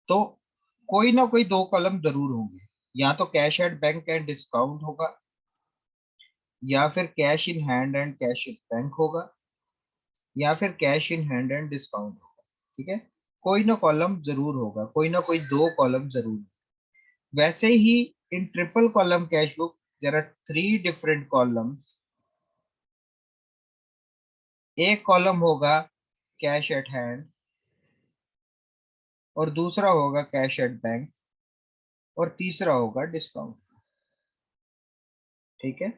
तो कोई ना कोई दो कॉलम जरूर होंगे, या तो cash at bank and discount होगा, या फिर cash in hand and cash at bank होगा, या फिर cash in hand and discount होगा। ठीक है, कोई ना कॉलम जरूर होगा, कोई ना कोई दो कॉलम जरूर होगा। वैसे ही in triple column cash book there are three different columns. एक कॉलम होगा कैश एट हैंड, और दूसरा होगा कैश एट बैंक, और तीसरा होगा डिस्काउंट। ठीक है,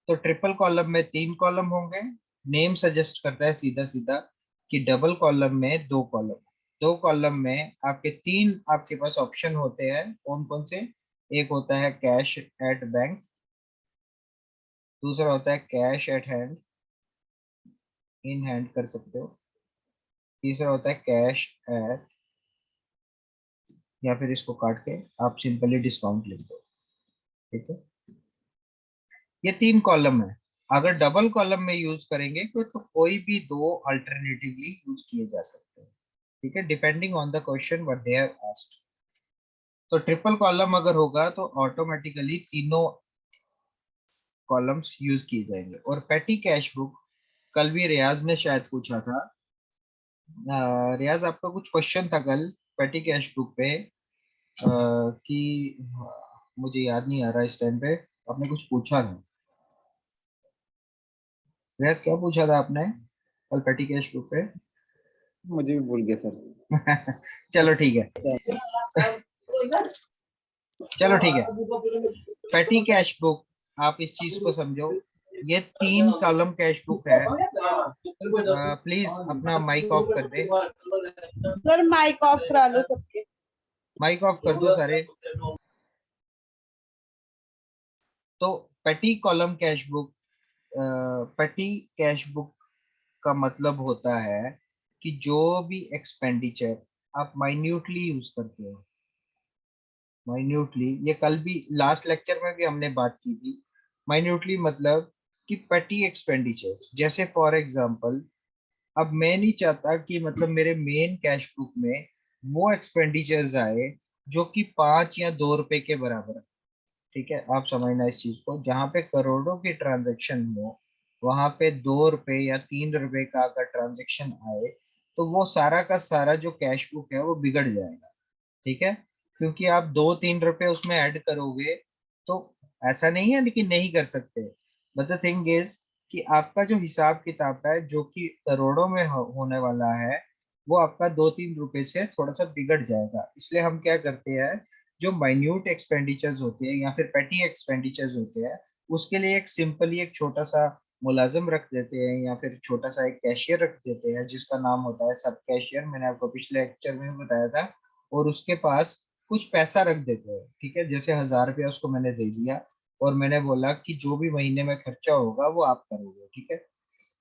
तो ट्रिपल कॉलम में तीन कॉलम होंगे। नेम सजेस्ट करता है सीधा सीधा कि डबल कॉलम में दो कॉलम। दो कॉलम में आपके तीन आपके पास ऑप्शन होते हैं, कौन कौन से? एक होता है कैश एट बैंक, दूसरा होता है cash at hand, in hand कर सकते हो, तीसरा होता है कैश एट, या फिर इसको काट के आप सिंपली डिस्काउंट लिख दो। ठीक है, ये तीन कॉलम है। अगर डबल कॉलम में यूज करेंगे तो कोई भी दो अल्टरनेटिवली यूज किए जा सकते हैं। ठीक है, depending on the question what they have asked. तो ट्रिपल कॉलम अगर होगा तो ऑटोमेटिकली तीनों कॉलम्स यूज किए जाएंगे। और पेटी कैश बुक, कल भी रियाज ने शायद पूछा था। रियाज, आपका कुछ क्वेश्चन था कल पेटी कैश बुक पे, कि मुझे याद नहीं आ रहा इस टाइम पे, आपने कुछ पूछा था। रियाज, क्या पूछा था आपने कल पेटी कैश बुक पे? मुझे भी भूल गया सर। चलो ठीक है, चलो ठीक है। पेटी कैश बुक, आप इस चीज को समझो, ये तीन कॉलम कैश बुक है। प्लीज अपना माइक ऑफ कर दे। सर माइक ऑफ करा लो सबके। माइक ऑफ कर दो सारे। तो पेटी कॉलम कैश बुक, पेटी कैश बुक का मतलब होता है कि जो भी एक्सपेंडिचर आप माइन्यूटली यूज करते हो, माइन्यूटली, ये कल भी लास्ट लेक्चर में भी हमने बात की थी। माइन्यूटली मतलब कि पेटी एक्सपेंडिचर्स, जैसे फॉर एग्जांपल, अब मैं नहीं चाहता कि मतलब मेरे मेन कैश बुक में वो एक्सपेंडिचर्स आए जो कि 5 या 2 रुपए के बराबर है। ठीक है, आप समझना इस चीज को, जहाँ पे करोड़ों की ट्रांजैक्शन हो, वहां पे 2 रुपए या 3 रुपए का अगर ट्रांजैक्शन आए, तो वो सारा का सारा जो कैश बुक है वो बिगड़ जाएगा। ठीक है, क्योंकि आप 2-3 रुपए उसमें ऐड करोगे तो ऐसा नहीं है लेकिन नहीं कर सकते, बट द थिंग इज कि आपका जो हिसाब किताब है जो कि करोड़ों में होने वाला है, वो आपका 2-3 रुपए से थोड़ा सा बिगड़ जाएगा। इसलिए हम क्या करते हैं, जो माइन्यूट एक्सपेंडिचर्स होते हैं या फिर पेटी एक्सपेंडिचर्स होते हैं, उसके लिए एक सिंपली एक छोटा सा मुलाजिम रख देते हैं, या फिर छोटा सा एक कैशियर रख देते हैं जिसका नाम होता है सब कैशियर। मैंने आपको पिछले लेक्चर में भी बताया था। और उसके पास कुछ पैसा रख देते हैं। ठीक है, जैसे 1000 रुपया उसको मैंने दे दिया, और मैंने बोला कि जो भी महीने में खर्चा होगा वो आप करोगे। ठीक है,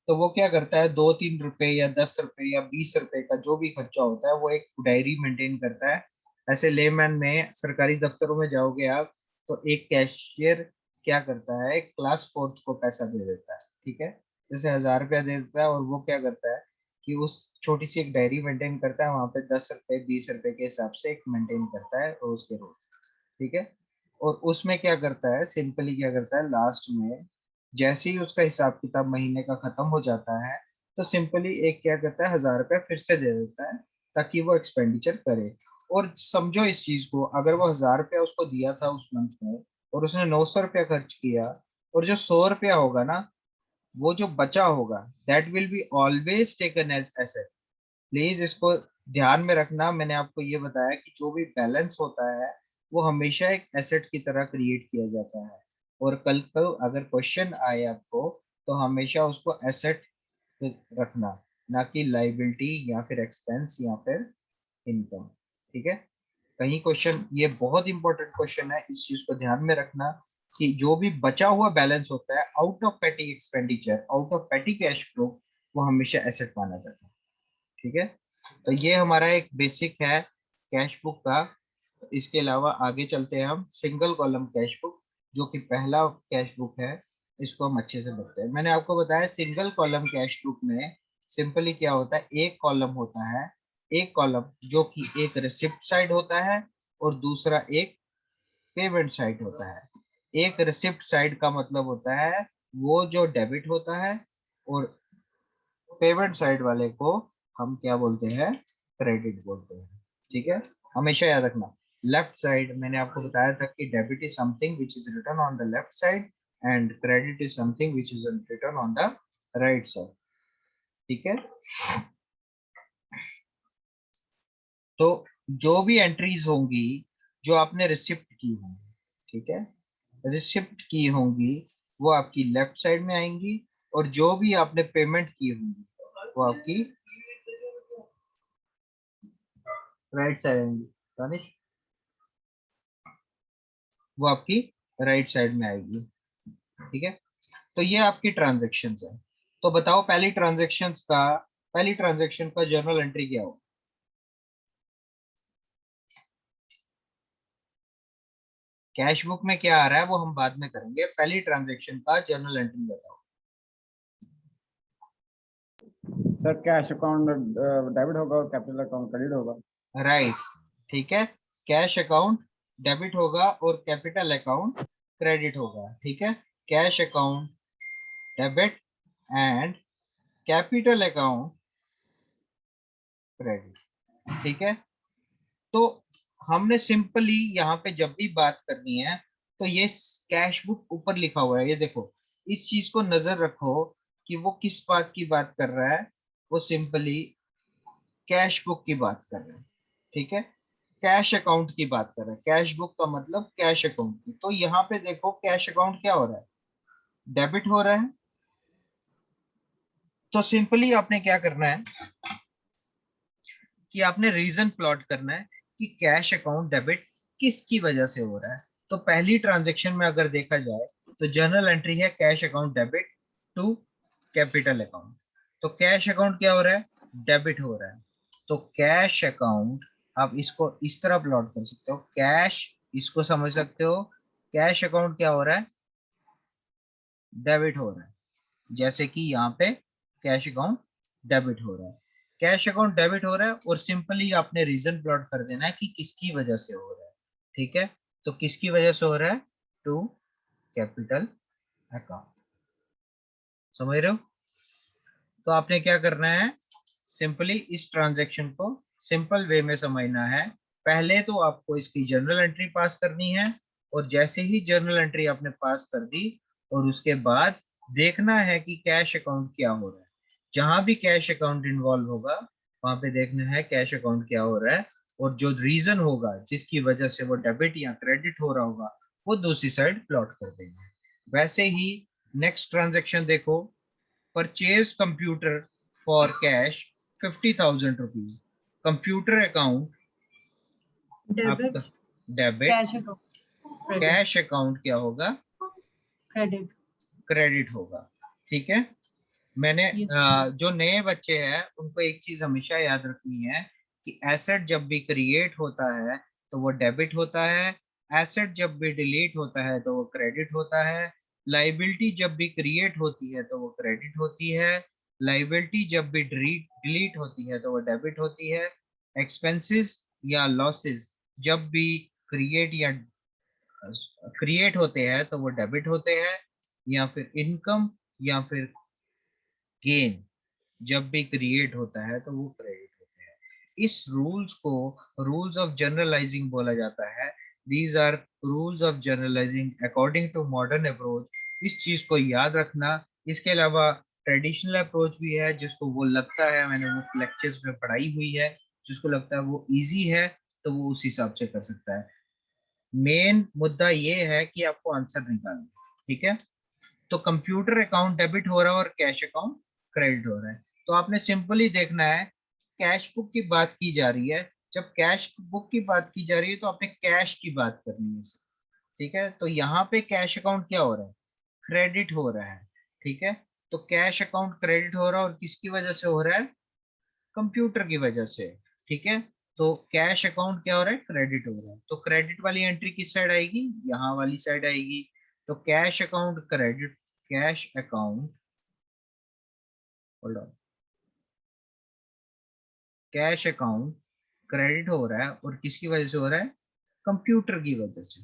तो वो क्या करता है, 2-3 रुपए या 10 रुपए या 20 रुपए का जो भी खर्चा होता है वो एक डायरी मेंटेन करता है। ऐसे लेमैन में सरकारी दफ्तरों में जाओगे आप, तो एक कैशियर क्या करता है, क्लास फोर्थ को पैसा दे देता है। ठीक है, जैसे 1000 रुपया दे देता है, और वो क्या करता है कि उस छोटी सी एक डायरी मेंटेन करता है, वहां पे 10 रुपए 20 रुपए के हिसाब से एक मेंटेन करता है रोज के रोज। ठीक है, और उसमें क्या करता है, सिंपली क्या करता है, लास्ट में जैसे ही उसका हिसाब किताब महीने का खत्म हो जाता है, तो सिंपली एक क्या करता है, 1000 रुपया फिर से दे देता है ताकि वो एक्सपेंडिचर करे। और समझो इस चीज को, अगर वो 1000 रुपया उसको दिया था उस मंथ में, और उसने 900 रुपया खर्च किया, और जो 100 रुपया होगा ना, वो जो बचा होगा, that will be always taken as asset. Please इसको ध्यान में रखना। मैंने आपको ये बताया कि जो भी बैलेंस होता है वो हमेशा एक एसेट की तरह क्रिएट किया जाता है। और कल को अगर क्वेश्चन आए आपको, तो हमेशा उसको एसेट रखना, ना कि लाइबिलिटी या फिर एक्सपेंस या फिर इनकम। ठीक है, कहीं क्वेश्चन, ये बहुत इंपॉर्टेंट क्वेश्चन है, इस चीज को ध्यान में रखना कि जो भी बचा हुआ बैलेंस होता है आउट ऑफ पेटी एक्सपेंडिचर, आउट ऑफ पेटी कैश फ्लो, वो हमेशा एसेट माना जाता है। ठीक है, तो ये हमारा एक बेसिक है कैश बुक का। इसके अलावा आगे चलते हैं हम सिंगल कॉलम कैश बुक, जो कि पहला कैश बुक है। इसको हम अच्छे से पढ़ते हैं। मैंने आपको बताया सिंगल कॉलम कैश बुक में सिंपली क्या होता है, एक कॉलम होता है एक कॉलम जो कि एक रिसिप्ट साइड होता है और दूसरा एक पेमेंट साइड होता है। एक रिसिप्ट साइड का मतलब होता है वो जो डेबिट होता है, और पेमेंट साइड वाले को हम क्या बोलते हैं, क्रेडिट बोलते हैं। ठीक है, हमेशा याद रखना। लेफ्ट साइड मैंने आपको बताया था कि debit is something which is written on the left side and credit is something which is written on the right side. ठीक है, तो जो भी एंट्रीज होंगी जो आपने रिसिप्ट की होंगी, ठीक है, रिसिप्ट की होंगी वो आपकी लेफ्ट साइड में आएंगी, और जो भी आपने पेमेंट की होंगी वो आपकी राइट साइड आएंगी। दानिश, वो आपकी राइट साइड में आएगी। ठीक है, तो ये आपकी ट्रांजेक्शन्स है। तो बताओ पहली ट्रांजेक्शन का जर्नल एंट्री क्या हो? कैश बुक में क्या आ रहा है वो हम बाद में करेंगे, पहली ट्रांजेक्शन का जर्नल एंट्री बताओ। सर कैश अकाउंट डेबिट होगा और कैपिटल अकाउंट क्रेडिट होगा। राइट, ठीक है, कैश अकाउंट डेबिट होगा और कैपिटल अकाउंट क्रेडिट होगा। ठीक है, cash account debit and capital account credit. ठीक है, तो हमने सिंपली यहाँ पे जब भी बात करनी है तो ये कैश बुक ऊपर लिखा हुआ है, ये देखो, इस चीज को नजर रखो कि वो किस बात की बात कर रहा है। वो सिंपली कैश बुक की बात कर रहा है। ठीक है, कैश अकाउंट की बात कर रहा है, कैश बुक का मतलब कैश अकाउंट की। तो यहाँ पे देखो कैश अकाउंट क्या हो रहा है, डेबिट हो रहा है। तो सिंपली आपने क्या करना है कि आपने रीजन प्लॉट करना है कि कैश अकाउंट डेबिट किसकी वजह से हो रहा है। तो पहली ट्रांजैक्शन में अगर देखा जाए तो जर्नल एंट्री है cash account debit to capital account. तो कैश अकाउंट क्या हो रहा है, डेबिट हो रहा है। तो कैश अकाउंट, आप इसको इस तरह प्लॉट कर सकते हो, कैश, इसको समझ सकते हो, कैश अकाउंट क्या हो रहा है, डेबिट हो रहा है। जैसे कि यहाँ पे कैश अकाउंट डेबिट हो रहा है, कैश अकाउंट डेबिट हो रहा है, और सिंपली आपने रीजन प्लॉट कर देना है कि किसकी वजह से हो रहा है। ठीक है, तो किसकी वजह से हो रहा है, टू कैपिटल अकाउंट। समझ रहे हो? तो आपने क्या करना है, सिंपली इस ट्रांजैक्शन को सिंपल वे में समझना है। पहले तो आपको इसकी जर्नल एंट्री पास करनी है, और जैसे ही जर्नल एंट्री आपने पास कर दी और उसके बाद देखना है कि कैश अकाउंट क्या हो रहा है। जहां भी कैश अकाउंट इन्वॉल्व होगा वहां पे देखना है कैश अकाउंट क्या हो रहा है, और जो रीजन होगा जिसकी वजह से वो डेबिट या क्रेडिट हो रहा होगा वो दूसरी साइड प्लॉट कर देंगे। वैसे ही नेक्स्ट ट्रांजेक्शन देखो, purchase computer for cash 50,000 rupees. Computer account आपका debit debit, cash account credit cash account क्या होगा, क्रेडिट क्रेडिट होगा। ठीक है, मैंने यस जो नए बच्चे हैं उनको एक चीज हमेशा याद रखनी है कि एसेट जब भी क्रिएट होता है तो वो डेबिट होता है, एसेट जब भी डिलीट होता है तो वो क्रेडिट होता है, लाइबिलिटी जब भी क्रिएट होती है तो वो क्रेडिट होती है, लाइबिलिटी जब भी डिलीट होती है तो वो डेबिट होती है, एक्सपेंसेस या लॉसेस जब भी क्रिएट या क्रिएट होते हैं तो वो डेबिट होते हैं, या फिर इनकम या फिर गेन जब भी क्रिएट होता है तो वो क्रेडिट होते हैं। इस रूल्स को रूल्स ऑफ जनरलाइजिंग बोला जाता है। These are rules of generalising according to modern approach. इस चीज को याद रखना। इसके अलावा ट्रेडिशनल अप्रोच भी है जिसको वो लगता है, मैंने वो लेक्चर्स में पढ़ाई हुई है, जिसको लगता है वो इजी है तो वो उस हिसाब से कर सकता है। मेन मुद्दा ये है कि आपको आंसर निकालना है। ठीक है, तो कंप्यूटर अकाउंट डेबिट हो रहा है और कैश अकाउंट क्रेडिट हो रहा है। तो आपने सिंपली देखना है, कैश बुक की बात की जा रही है, जब कैश बुक की बात की जा रही है तो आपने कैश की बात करनी है। ठीक है, तो यहाँ पे कैश अकाउंट क्या हो रहा है, क्रेडिट हो रहा है। ठीक है, तो कैश अकाउंट क्रेडिट हो रहा है, और किसकी वजह से हो रहा है, कंप्यूटर की वजह से। ठीक है, तो कैश अकाउंट क्या हो रहा है, क्रेडिट हो रहा है। तो क्रेडिट वाली एंट्री किस साइड आएगी, यहाँ वाली साइड आएगी। तो cash account credit, cash account, hold on, cash account credit हो रहा है, और किसकी वजह से हो रहा है? कंप्यूटर की वजह से,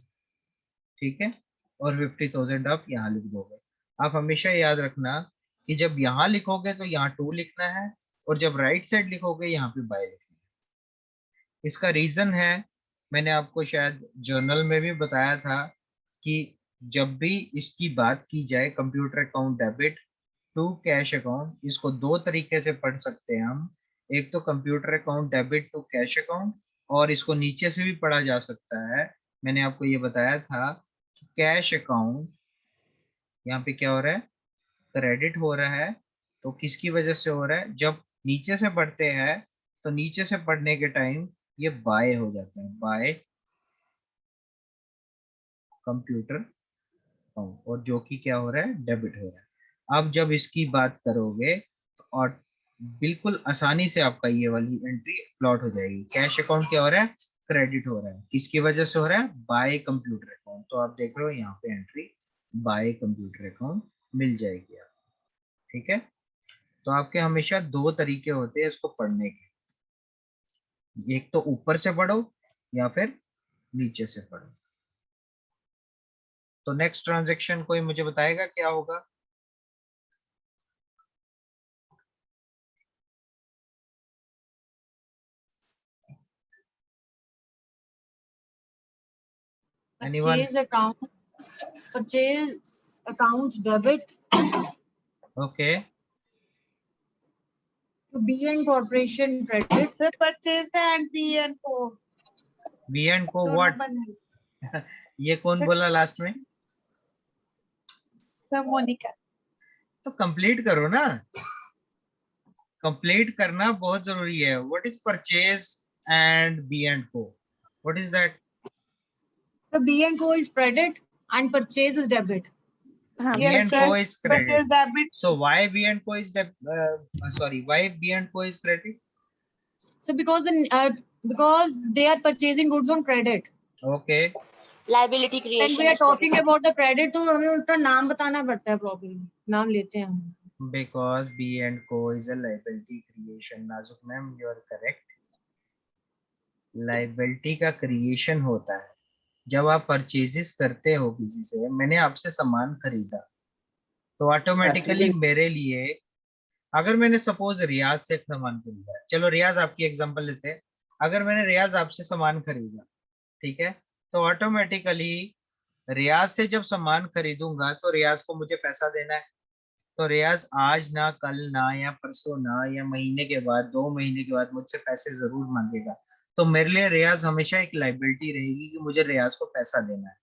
ठीक है। और 50,000 आप यहाँ लिख दोगे। आप हमेशा याद रखना कि जब यहाँ लिखोगे तो यहाँ 2 लिखना है, और जब राइट साइड लिखोगे यहाँ पे बाय लिखना है। इसका रीजन है, मैंने आपको शायद जर्नल में भी बताया था कि जब भी इसकी बात की जाए computer account debit to cash account, इसको दो तरीके से पढ़ सकते हैं हम। एक तो computer account debit to cash account, और इसको नीचे से भी पढ़ा जा सकता है। मैंने आपको ये बताया था कि कैश अकाउंट यहाँ पे क्या हो रहा है? क्रेडिट हो रहा है। तो किसकी वजह से हो रहा है? जब नीचे से पढ़ते हैं तो नीचे से पढ़ने के टाइम ये बाय हो जाता है, बाय कंप्यूटर अकाउंट, और जो कि क्या हो रहा है? डेबिट हो रहा है। अब जब इसकी बात करोगे और बिल्कुल आसानी से आपका ये वाली एंट्री प्लॉट हो जाएगी। कैश अकाउंट क्या हो रहा है? क्रेडिट हो रहा है। किसकी वजह से हो रहा है? Bye computer account. तो आप देख रहे हो यहाँ पे एंट्री बाय कंप्यूटर अकाउंट मिल जाएगी आपको, ठीक है। तो आपके हमेशा दो तरीके होते हैं इसको पढ़ने के, एक तो ऊपर से पढ़ो या फिर नीचे से पढ़ो। तो नेक्स्ट ट्रांजैक्शन कोई मुझे बताएगा क्या होगा? Anyone? purchase account debit okay, to BN Corporation credit. Sir purchase and B and Co B and Co दोनों व्हाट? बने। ये कौन बोला लास्ट में? Sir Monica. तो कंप्लीट करो ना, कंप्लीट करना बहुत जरूरी है। What is purchase and B and Co? What is that? So BN Co is credit and purchase is debit. हाँ B and Co is credit. Purchase debit. So why B and Co is sorry, why B and Co is credit? So because they are purchasing goods on credit. Okay. Liability When creation we are talking about the credit, तो हमें उनका नाम बताना पड़ता है problem, नाम लेते हैं हम. Because B and Co is a liability creation. नाजुक ma'am, you are correct. Liability का क्रिएशन होता है जब आप परचेजेस करते हो किसी से। मैंने आपसे सामान खरीदा तो ऑटोमेटिकली मेरे लिए, अगर मैंने सपोज रियाज से सामान खरीदा, चलो रियाज आपकी एग्जांपल लेते हैं। अगर मैंने रियाज आपसे सामान खरीदा, ठीक है, तो ऑटोमेटिकली रियाज से जब सामान खरीदूंगा तो रियाज को मुझे पैसा देना है। तो रियाज आज ना, कल ना, या परसों ना, या महीने के बाद, 2 महीने के बाद मुझसे पैसे जरूर मांगेगा। तो मेरे लिए रियाज हमेशा एक लाइबिलिटी रहेगी कि मुझे रियाज को पैसा देना है,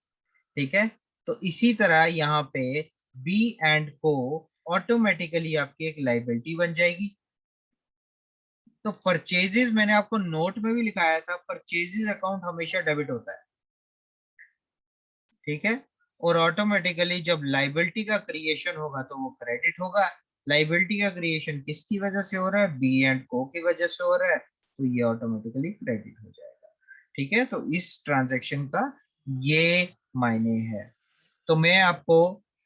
ठीक है। तो इसी तरह यहाँ पे बी एंड को ऑटोमेटिकली आपकी एक लाइबिलिटी बन जाएगी। तो परचेजेस मैंने आपको नोट में भी लिखाया था, परचेजेस अकाउंट हमेशा डेबिट होता है, ठीक है। और ऑटोमेटिकली जब लाइबिलिटी का क्रिएशन होगा तो वो क्रेडिट होगा। लाइबिलिटी का क्रिएशन किसकी वजह से हो रहा है? बी एंड को की वजह से हो रहा है, तो ये ऑटोमेटिकली क्रेडिट हो जाएगा, ठीक है। तो इस ट्रांजैक्शन का ये मायने है। तो मैं आपको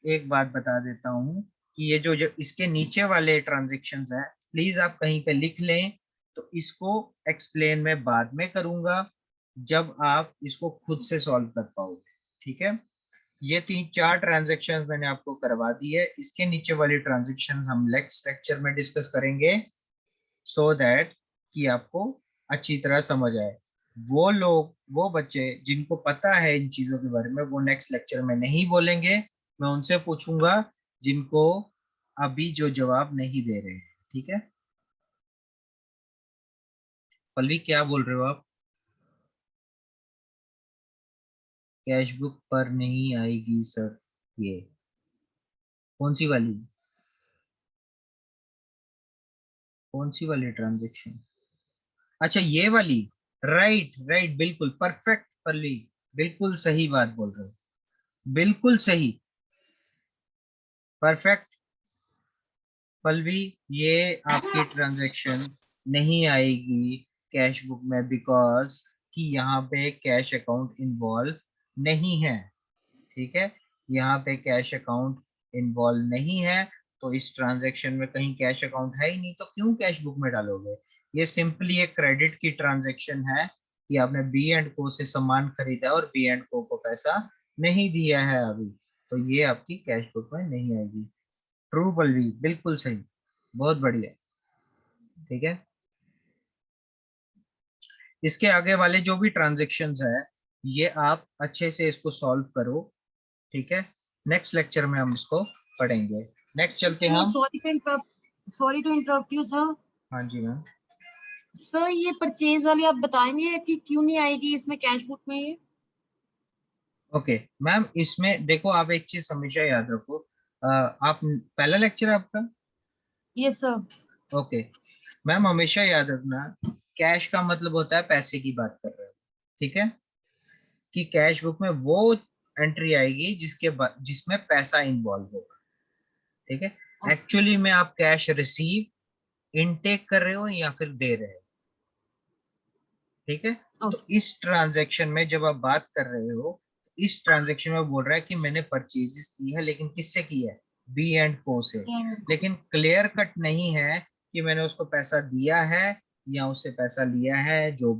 एक बात बता देता हूँ कि ये जो इसके नीचे वाले ट्रांजेक्शन्स हैं, प्लीज आप कहीं पे लिख लें। तो इसको एक्सप्लेन मैं बाद में करूंगा जब आप इसको खुद से सॉल्व कर पाओगे, ठीक है। ये 3-4 ट्रांजेक्शन मैंने आपको करवा दी है। इसके नीचे वाली ट्रांजेक्शन हम नेक्स्ट लेक्चर में डिस्कस करेंगे, सो दैट कि आपको अच्छी तरह समझ आए। वो लोग, वो बच्चे जिनको पता है इन चीजों के बारे में, वो नेक्स्ट लेक्चर में नहीं बोलेंगे। मैं उनसे पूछूंगा जिनको अभी जो जवाब नहीं दे रहे हैं, ठीक है। पल्लवी क्या बोल रहे हो आप? कैश बुक पर नहीं आएगी सर, ये कौन सी वाली, कौन सी वाली ट्रांजेक्शन? अच्छा ये वाली, राइट राइट, बिल्कुल परफेक्ट पल्लवी, बिल्कुल सही बात बोल रहे हो, बिल्कुल सही, परफेक्ट पल्लवी। ये आपकी ट्रांजैक्शन नहीं आएगी कैश बुक में, बिकॉज कि यहाँ पे कैश अकाउंट इन्वॉल्व नहीं है, ठीक है। यहाँ पे कैश अकाउंट इन्वॉल्व नहीं है, तो इस ट्रांजैक्शन में कहीं कैश अकाउंट है ही नहीं, तो क्यों कैश बुक में डालोगे? ये सिंपली एक क्रेडिट की ट्रांजैक्शन है कि आपने बी एंड को से सामान खरीदा और बी एंड को पैसा नहीं दिया है अभी, तो ये आपकी कैश बुक में नहीं आएगी। ट्रू बलवीर, बिल्कुल सही, बहुत बढ़िया। ठीक है, इसके आगे वाले जो भी ट्रांजेक्शन्स है ये आप अच्छे से इसको सॉल्व करो। ठीक है, नेक्स्ट लेक्चर में हम इसको पढ़ेंगे। नेक्स्ट चलते हैं हम। Sorry to interrupt you sir. हाँ जी मैम। सर ये परचेज वाली आप बताएंगे कि क्यों नहीं आएगी इसमें कैश बुक में ये? ओके मैम, इसमें देखो आप एक चीज हमेशा याद रखो, आप पहला लेक्चर आपका। Yes sir. ओके मैम, हमेशा याद रखना कैश का मतलब होता है पैसे की बात कर रहे हो। ठीक है, कि कैश बुक में वो एंट्री आएगी जिसमें पैसा इन्वॉल्व होगा। ठीक है, एक्चुअली में आप कैश रिसीव इनटेक कर रहे हो या फिर दे रहे हो। ठीक है, तो इस ट्रांजैक्शन में जब आप बात कर रहे हो, इस ट्रांजैक्शन में बोल रहा है कि मैंने परचेजेस की है, लेकिन किससे की है? बी एंड को से। लेकिन क्लियर कट नहीं है कि मैंने उसको पैसा दिया है या उससे पैसा लिया है। जो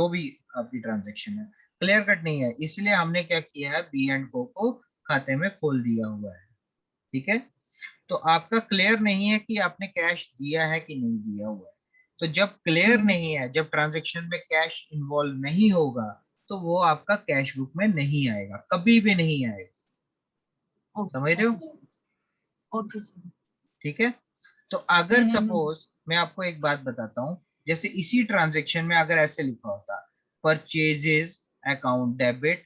भी आपकी ट्रांजैक्शन है क्लियर कट नहीं है, इसलिए हमने क्या किया है, बी एंड को खाते में खोल दिया हुआ है। ठीक है, तो आपका क्लियर नहीं है कि आपने कैश दिया है कि नहीं दिया हुआ है। तो जब क्लियर नहीं है, जब ट्रांजैक्शन में कैश इन्वॉल्व नहीं होगा, तो वो आपका कैश बुक में नहीं आएगा, कभी भी नहीं आएगा। समझ रहे हो? Okay sir. ठीक है, तो अगर सपोज मैं आपको एक बात बताता हूँ, जैसे इसी ट्रांजैक्शन में अगर ऐसे लिखा होता, purchases account debit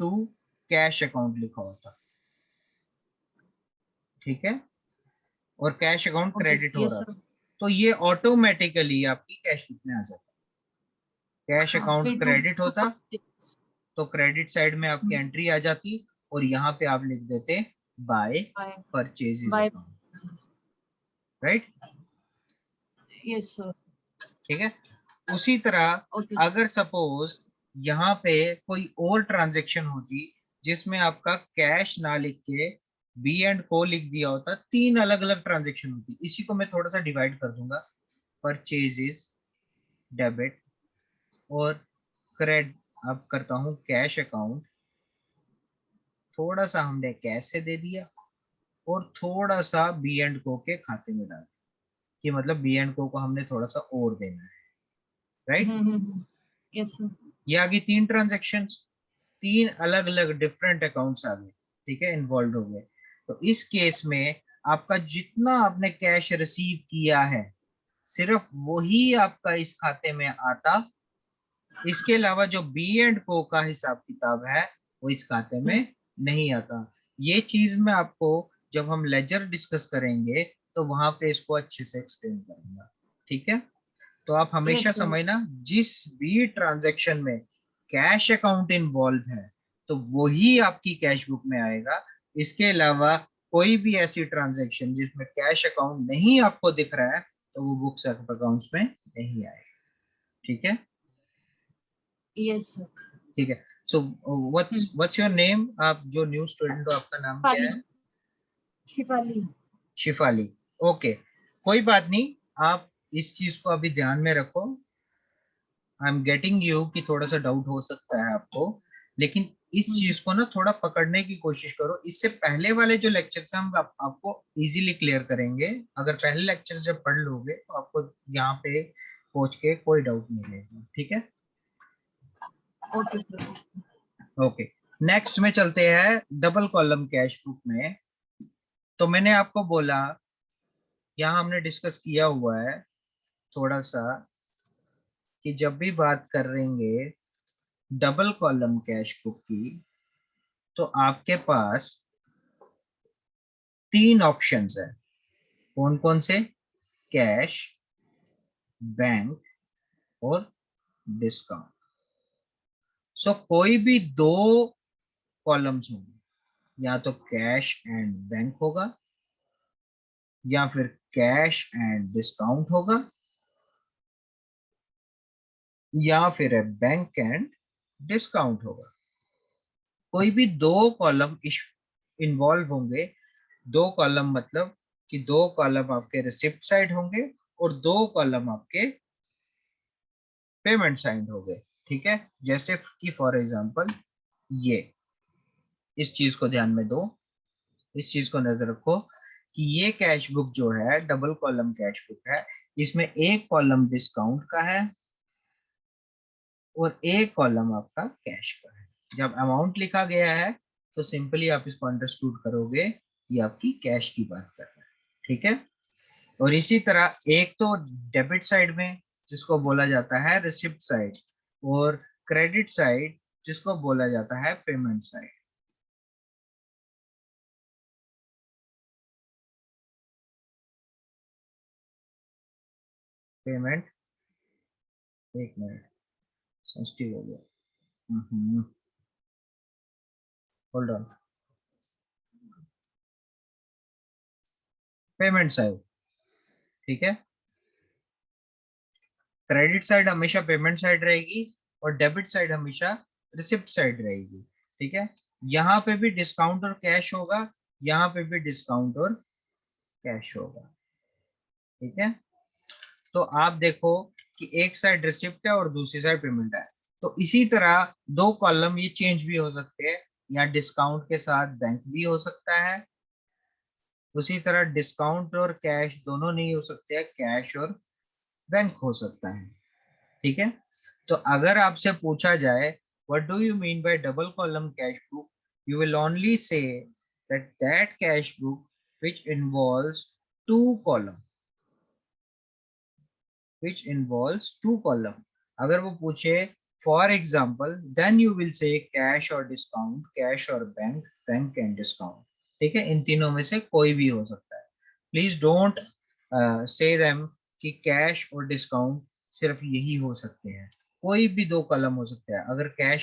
to cash account लिखा होता, ठीक है, और कैश अकाउंट क्रेडिट हो रहा था, तो ये ऑटोमेटिकली आपकी कैश बुक में आ जाता। कैश अकाउंट क्रेडिट होता तो क्रेडिट साइड में आपकी एंट्री आ जाती और यहाँ पे आप लिख देते by purchases account, right? Yes sir. ठीक है, उसी तरह अगर सपोज यहाँ पे कोई और ट्रांजैक्शन होती जिसमें आपका कैश ना लिख के बी एंड को लिख दिया होता, तीन अलग अलग ट्रांजैक्शन होती। इसी को मैं थोड़ा सा डिवाइड कर दूंगा, परचेजेस डेबिट और क्रेडिट, अब करता हूं कैश अकाउंट, थोड़ा सा हमने कैश से दे दिया और थोड़ा सा बी एंड को के खाते में डाल, कि मतलब बी एंड को हमने थोड़ा सा और देना है, राइट? Yes sir. ये आ गई तीन ट्रांजेक्शन, तीन अलग अलग डिफरेंट अकाउंट्स आ गए। ठीक है, इन्वॉल्व हो गए। तो इस केस में आपका जितना आपने कैश रिसीव किया है सिर्फ वही आपका इस खाते में आता, इसके अलावा जो बी एंड को का हिसाब किताब है वो इस खाते में नहीं आता। ये चीज मैं आपको जब हम लेजर डिस्कस करेंगे तो वहां पे इसको अच्छे से एक्सप्लेन करूंगा। ठीक है, तो आप हमेशा समझना, जिस भी ट्रांजैक्शन में कैश अकाउंट इन्वॉल्व है तो वही आपकी कैश बुक में आएगा। इसके अलावा कोई भी ऐसी ट्रांजैक्शन जिसमें कैश अकाउंट नहीं आपको दिख रहा है तो वो बुक्स ऑफ अकाउंट्स में नहीं आएगा। ठीक है, यस सर। ठीक है। So what's your name? आप जो न्यू स्टूडेंट हो आपका नाम क्या है? शिफाली। शिफाली, ओके, कोई बात नहीं, आप इस चीज को अभी ध्यान में रखो। आई एम गेटिंग यू कि थोड़ा सा डाउट हो सकता है आपको, लेकिन इस चीज को ना थोड़ा पकड़ने की कोशिश करो। इससे पहले वाले जो लेक्चर्स हैं हम आपको इजीली क्लियर करेंगे। अगर पहले लेक्चर जब पढ़ लोगे तो आपको यहाँ पे पहुंच के कोई डाउट नहीं रहेगा। ठीक है, ओके सर। ओके, नेक्स्ट में चलते हैं डबल कॉलम कैश बुक में। तो मैंने आपको बोला, यहाँ हमने डिस्कस किया हुआ है थोड़ा सा, कि जब भी बात करेंगे डबल कॉलम कैश बुक की तो आपके पास तीन ऑप्शंस है। कौन कौन से? कैश, बैंक और डिस्काउंट। सो कोई भी दो कॉलम्स होंगे, या तो कैश एंड बैंक होगा या फिर कैश एंड डिस्काउंट होगा या फिर बैंक एंड डिस्काउंट होगा। कोई भी दो कॉलम इन्वॉल्व होंगे। दो कॉलम मतलब कि दो कॉलम आपके रिसिप्ट साइड होंगे और दो कॉलम आपके पेमेंट साइड हो गए, ठीक है। जैसे कि फॉर एग्जांपल ये, इस चीज को ध्यान में दो, इस चीज को नजर रखो कि ये कैश बुक जो है डबल कॉलम कैश बुक है, इसमें एक कॉलम डिस्काउंट का है और एक कॉलम आपका कैश का है। जब अमाउंट लिखा गया है तो सिंपली आप इसको अंडरस्टूड करोगे ये आपकी कैश की बात कर रहा है, ठीक है। और इसी तरह एक तो डेबिट साइड में जिसको बोला जाता है रिसिप्ट साइड, और क्रेडिट साइड जिसको बोला जाता है पेमेंट साइड। पेमेंट, एक मिनट सेंसिटिव हो गया, होल्ड ऑन। पेमेंट साइड, ठीक है। क्रेडिट साइड हमेशा पेमेंट साइड रहेगी और डेबिट साइड हमेशा रिसिप्ट साइड रहेगी, ठीक है। यहाँ पे भी डिस्काउंट और कैश होगा, यहाँ पे भी डिस्काउंट और कैश होगा, ठीक है। तो आप देखो कि एक साइड रिसिप्ट है और दूसरी साइड पेमेंट है, तो इसी तरह दो कॉलम ये चेंज भी हो सकते हैं, या डिस्काउंट के साथ बैंक भी हो सकता है, उसी तरह डिस्काउंट और कैश दोनों नहीं हो सकते हैं, कैश और बैंक हो सकता है, ठीक है। तो अगर आपसे पूछा जाए what do you mean by double column cash book, you will only say that cash book which involves two column, which involves two column। अगर वो पूछे for example then you will say cash और discount, cash और bank, bank and discount, ठीक है। इन तीनों में से कोई भी हो सकता है। प्लीज डोंट से देम कि कैश और डिस्काउंट सिर्फ यही हो सकते हैं, कोई भी दो कॉलम हो सकते हैं। अगर कैश